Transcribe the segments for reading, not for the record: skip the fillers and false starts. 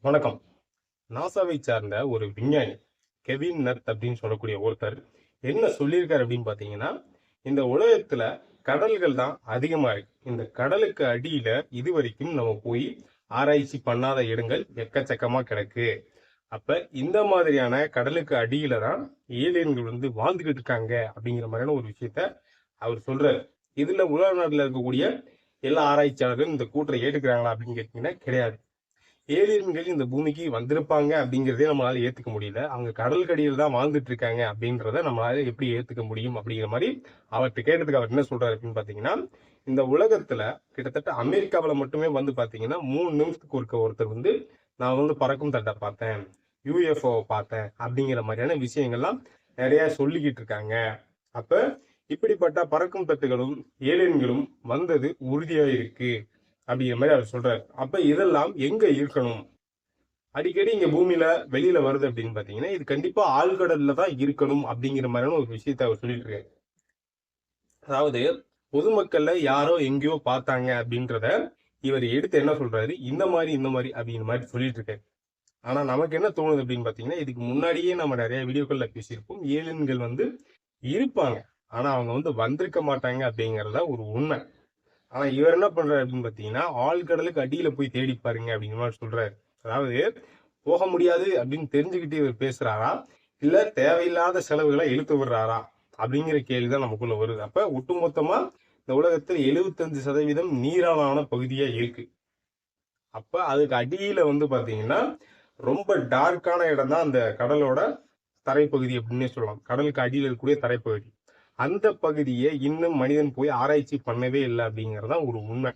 வணக்கம். நாசாவை சார்ந்த ஒரு விஞ்ஞானி கெவின் நர்த் அப்படின்னு சொல்லக்கூடிய ஒருத்தர் என்ன சொல்லியிருக்காரு அப்படின்னு பாத்தீங்கன்னா, இந்த உலகத்துல கடல்கள் தான் அதிகமா இருக்கு. இந்த கடலுக்கு அடியில இதுவரைக்கும் நம்ம போய் ஆராய்ச்சி பண்ணாத இடங்கள் எக்கச்சக்கமா கிடக்கு. அப்ப இந்த மாதிரியான கடலுக்கு அடியில தான் ஏலியன்கள் வாழ்ந்துகிட்டு இருக்காங்க அப்படிங்கிற மாதிரியான ஒரு விஷயத்த அவர் சொல்றாரு. இதுல உலக நாட்டுல இருக்கக்கூடிய எல்லா ஆராய்ச்சியாளர்களும் இந்த கூற்றை ஏற்றுக்கிறாங்களா அப்படின்னு கேட்டீங்கன்னா கிடையாது. ஏலியன்கள் இந்த பூமிக்கு வந்திருப்பாங்க அப்படிங்கிறதே நம்மளால ஏத்துக்க முடியல. அவங்க கடல் கடியில் தான் வாழ்ந்துட்டு இருக்காங்க அப்படின்றத நம்மளால எப்படி ஏத்துக்க முடியும் அப்படிங்கிற மாதிரி அவர்கிட்ட கேட்டதுக்கு அவர் என்ன சொல்றாரு அப்படின்னு பாத்தீங்கன்னா, இந்த உலகத்துல கிட்டத்தட்ட அமெரிக்காவில மட்டுமே பாத்தீங்கன்னா 3 நிமிஷத்துக்கு ஒருத்தர் நான் பறக்கும் தட்டை பார்த்தேன், யூஎஃப்ஓ பார்த்தேன் அப்படிங்கிற மாதிரியான விஷயங்கள்லாம் நிறைய சொல்லிக்கிட்டு இருக்காங்க. அப்ப இப்படிப்பட்ட பறக்கும் தட்டுகளும் ஏலியன்களும் வந்தது உறுதியா இருக்கு அப்படிங்கிற மாதிரி அவர் சொல்றாரு. அப்ப இதெல்லாம் எங்க இருக்கணும்? அடிக்கடி இங்க பூமியில வெளியில வருது அப்படின்னு பாத்தீங்கன்னா, இது கண்டிப்பா ஆழ்கடல்ல தான் இருக்கணும் அப்படிங்கிற மாதிரியான ஒரு விஷயத்த அவர் சொல்லிட்டு இருக்காரு. அதாவது பொதுமக்கள்ல யாரோ எங்கேயோ பார்த்தாங்க அப்படின்றத இவர் எடுத்து என்ன சொல்றாரு, இந்த மாதிரி அப்படிங்கிற மாதிரி சொல்லிட்டு இருக்காரு. ஆனா நமக்கு என்ன தோணுது அப்படின்னு பாத்தீங்கன்னா, இதுக்கு முன்னாடியே நம்ம நிறைய வீடியோக்கள்ல பேசியிருப்போம். ஏலியன்கள் இருப்பாங்க. ஆனா அவங்க வந்திருக்க மாட்டாங்க அப்படிங்கறத ஒரு உண்மை. ஆனா இவர் என்ன பண்றாரு அப்படின்னு பாத்தீங்கன்னா, ஆழ்கடலுக்கு அடியில போய் தேடி பாருங்க அப்படிங்கிற மாதிரி சொல்றாரு. அதாவது போக முடியாது அப்படின்னு தெரிஞ்சுக்கிட்டு இவர் பேசுறாரா, இல்ல தேவையில்லாத செலவுகளை இழுத்து விடுறாரா அப்படிங்கிற கேள்விதான் நமக்குள்ள வருது. அப்ப ஒட்டுமொத்தமா இந்த உலகத்தில் 75% நீராலான பகுதியா இருக்கு. அப்ப அதுக்கு அடியில பாத்தீங்கன்னா ரொம்ப டார்க்கான இடம் தான் அந்த கடலோட தரைப்பகுதி அப்படின்னே சொல்லலாம். கடலுக்கு அடியில் இருக்கக்கூடிய தரைப்பகுதி. அந்த பகுதியை இன்னும் மனிதன் போய் ஆராய்ச்சி பண்ணவே இல்லை அப்படிங்கறதுதான் ஒரு உண்மை.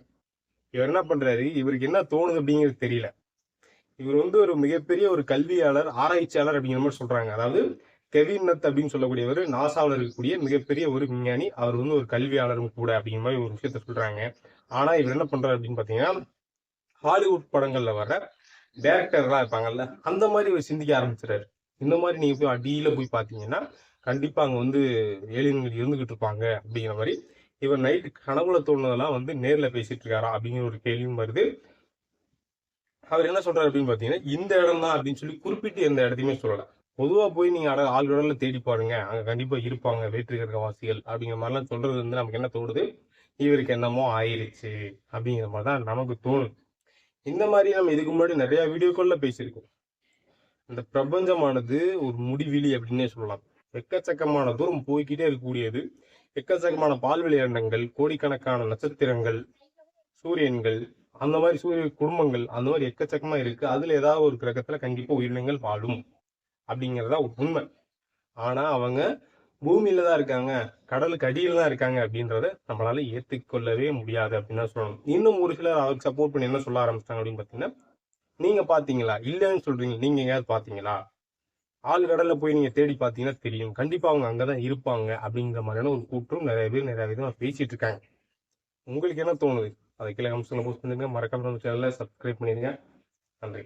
இவர் என்ன பண்றாரு, இவருக்கு என்ன தோணுது அப்படிங்கிறது தெரியல. இவர் ஒரு மிகப்பெரிய ஒரு கல்வியாளர், ஆராய்ச்சியாளர் அப்படிங்கிற மாதிரி சொல்றாங்க. அதாவது கெவின் நத் அப்படின்னு சொல்லக்கூடியவர் நாசாவில் இருக்கக்கூடிய மிகப்பெரிய ஒரு விஞ்ஞானி. அவர் ஒரு கல்வியாளரும் கூட அப்படிங்கிற மாதிரி ஒரு விஷயத்த சொல்றாங்க. ஆனா இவர் என்ன பண்றாரு அப்படின்னு பாத்தீங்கன்னா, ஹாலிவுட் படங்கள்ல வர டைரக்டர்லாம் இருப்பாங்கல்ல, அந்த மாதிரி ஒரு சிந்திக்க ஆரம்பிச்சிடாரு. இந்த மாதிரி நீங்க போய் அடியில போய் பாத்தீங்கன்னா கண்டிப்பா அங்க ஏலியன்கள் இருந்துகிட்டு இருப்பாங்க அப்படிங்கிற மாதிரி இவர் நைட்டு கனவுல தோணுனதெல்லாம் நேர்ல பேசிட்டு இருக்காரா அப்படிங்கிற ஒரு கேள்வியும் வருது. அவர் என்ன சொல்றாரு அப்படின்னு பாத்தீங்கன்னா, இந்த இடம் தான் அப்படின்னு சொல்லி குறிப்பிட்டு எந்த இடத்தையுமே சொல்லல. பொதுவா போய் நீங்க ஆழ்கடல்ல தேடி பாருங்க, அங்க கண்டிப்பா இருப்பாங்க வேற்றுக்கிரகவாசிகள் அப்படிங்கிற மாதிரிலாம் சொல்றது நமக்கு என்ன தோணுது, இவருக்கு என்னமோ ஆயிருச்சு அப்படிங்கிற மாதிரிதான் நமக்கு தோணுது. இந்த மாதிரி நம்ம இதுக்கு முன்னாடி நிறைய வீடியோக்கள்ல பேசியிருக்கோம். இந்த பிரபஞ்சமானது ஒரு முடிவிலி அப்படின்னே சொல்லலாம். எக்கச்சக்கமான தூரம் போய்கிட்டே இருக்கக்கூடியது. எக்கச்சக்கமான பால்வெளி அண்டங்கள், கோடிக்கணக்கான நட்சத்திரங்கள், சூரியன்கள், அந்த மாதிரி சூரிய குடும்பங்கள் அந்த மாதிரி எக்கச்சக்கமா இருக்கு. அதுல ஏதாவது ஒரு கிரகத்துல கண்டிப்பா உயிரினங்கள் வாழும் அப்படிங்கறதா ஒரு உண்மை. ஆனா அவங்க பூமியில தான் இருக்காங்க, கடலுக்கு அடியில தான் இருக்காங்க அப்படின்றத நம்மளால ஏற்றுக்கொள்ளவே முடியாது அப்படின்னு தான் சொல்லணும். இன்னும் ஒரு சிலர் அவருக்கு சப்போர்ட் பண்ணி என்ன சொல்ல ஆரம்பிச்சிட்டாங்க அப்படின்னு பாத்தீங்கன்னா, நீங்க பாத்தீங்களா, இல்லைன்னு சொல்றீங்க, நீங்க எங்கேயாவது பாத்தீங்களா, ஆழ்கடல்ல போய் நீங்க தேடி பாத்தீங்கன்னா தெரியும், கண்டிப்பா அவங்க அங்கதான் இருப்பாங்க அப்படிங்கிற மாதிரியான ஒரு கூற்றும் நிறைய பேர் நிறைய விதமா பேசிட்டு இருக்காங்க. உங்களுக்கு என்ன தோணுது? அதை கீழே கமெண்ட்ஸ்ல போஸ்ட் பண்ணுங்க. மறக்காம நம்ம சேனலை சப்ஸ்கிரைப் பண்ணிடுங்க. நன்றி.